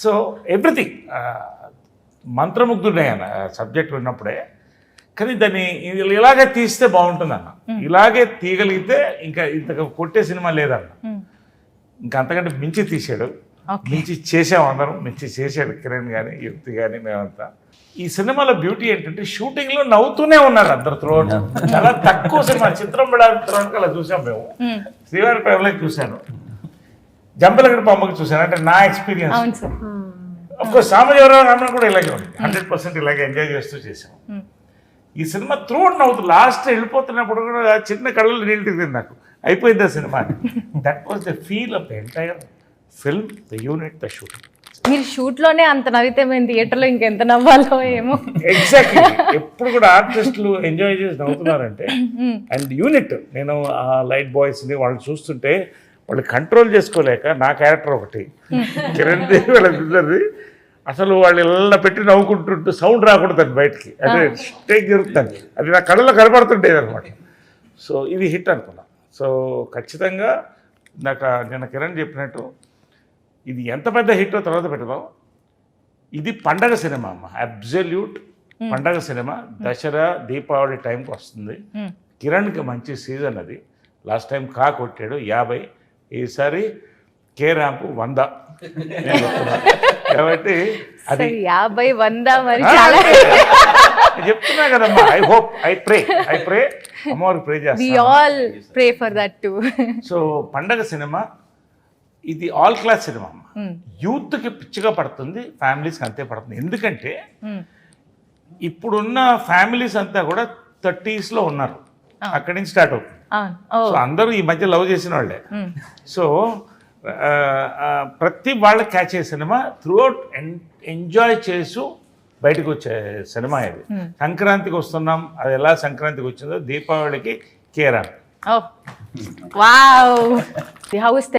So everything మంత్రముగ్ధుడే అన్న subject విన్నప్పుడే. కానీ దాన్ని ఇలాగే తీస్తే బాగుంటుందన్న, ఇలాగే తీయగలిగితే ఇంకా ఇంత కొట్టే సినిమా లేదన్న. ఇంకా అంతకంటే మించి తీసాడు, మించి చేసాం అందరం, మించి చేశాడు కిరణ్ కానీ యుక్తి కానీ మేమంతా. ఈ సినిమాలో బ్యూటీ ఏంటంటే షూటింగ్లో నవ్వుతూనే ఉన్నారు అందరు త్రోట్. చాలా తక్కువ సినిమా, చిత్రం పడాలి అలా చూసాం మేము. శ్రీవారి ప్రేమలోకి చూశాను, జంపలగడ్డ బొమ్మకి చూశాను. అంటే నా ఎక్స్పీరియన్స్. అఫ్కోర్స్ సామాజిక కూడా ఇలాగే ఉంది, 100% ఇలాగే ఎంజాయ్ చేస్తూ చేసాం. ఈ సినిమా త్రోట్ నవ్వుతూ లాస్ట్ వెళ్ళిపోతున్నప్పుడు కూడా చిన్న కళ్ళలో నీళ్ళు తిరిగింది నాకు. అయిపోయింది ఆ cinema. That was the feel of the entire film, the unit, the shooting. మీరు షూట్లోనే అంత నవ్వితే మేము థియేటర్లో ఇంకెంత నవ్వాలో ఏమో. ఎగ్జాక్ట్లీ. ఎప్పుడు కూడా ఆర్టిస్టులు ఎంజాయ్ చేసి నవ్వుతున్నారంటే, అండ్ యూనిట్, నేను ఆ లైట్ బాయ్స్ని వాళ్ళు చూస్తుంటే వాళ్ళు కంట్రోల్ చేసుకోలేక, నా క్యారెక్టర్ ఒకటి కిరణ్ దేవి వాళ్ళ అసలు వాళ్ళు ఇలా పెట్టి నవ్వుకుంటుంటూ సౌండ్ రాకూడదు బయటికి, అదే టేక్ జరుగుతుంది, అది నా కళ్ళలో కనపడుతుండేది అనమాట. సో ఇది హిట్ అనుకున్నా. సో ఖచ్చితంగా నాకు నిన్న కిరణ్ చెప్పినట్టు ఇది ఎంత పెద్ద హిట్టో తర్వాత పెడదాం. ఇది పండగ సినిమా అమ్మ, అబ్జల్యూట్ పండగ సినిమా. దసరా దీపావళి టైంకి వస్తుంది. కిరణ్కి మంచి సీజన్ అది. లాస్ట్ టైం కా కొట్టాడు 50, ఈసారి కే ర్యాంపు 100 కాబట్టి అది 50, 100 మరి చెప్తున్నా కదమ్మా. ఐ హోప్, ఐ ప్రే అమ్మవారికి ప్రే చేస్తాను. సో పండగ సినిమా ఇది ఆల్ క్లాస్ సినిమా అమ్మ. యూత్కి పిచ్చిగా పడుతుంది, ఫ్యామిలీస్కి అంతే పడుతుంది. ఎందుకంటే ఇప్పుడున్న ఫ్యామిలీస్ అంతా కూడా 30s ఉన్నారు, అక్కడి నుంచి స్టార్ట్ అవుతుంది. సో అందరూ ఈ మధ్య లవ్ చేసిన వాళ్ళే. సో ప్రతి వాళ్ళకి క్యాచ్ అయ్యే సినిమా, త్రూఅవుట్ ఎంజాయ్ చేస్తూ బయటకు వచ్చే సినిమా ఇది. సంక్రాంతికి వస్తున్నాం, అది ఎలా సంక్రాంతికి వచ్చిందో దీపావళికి కేరా. వావ్.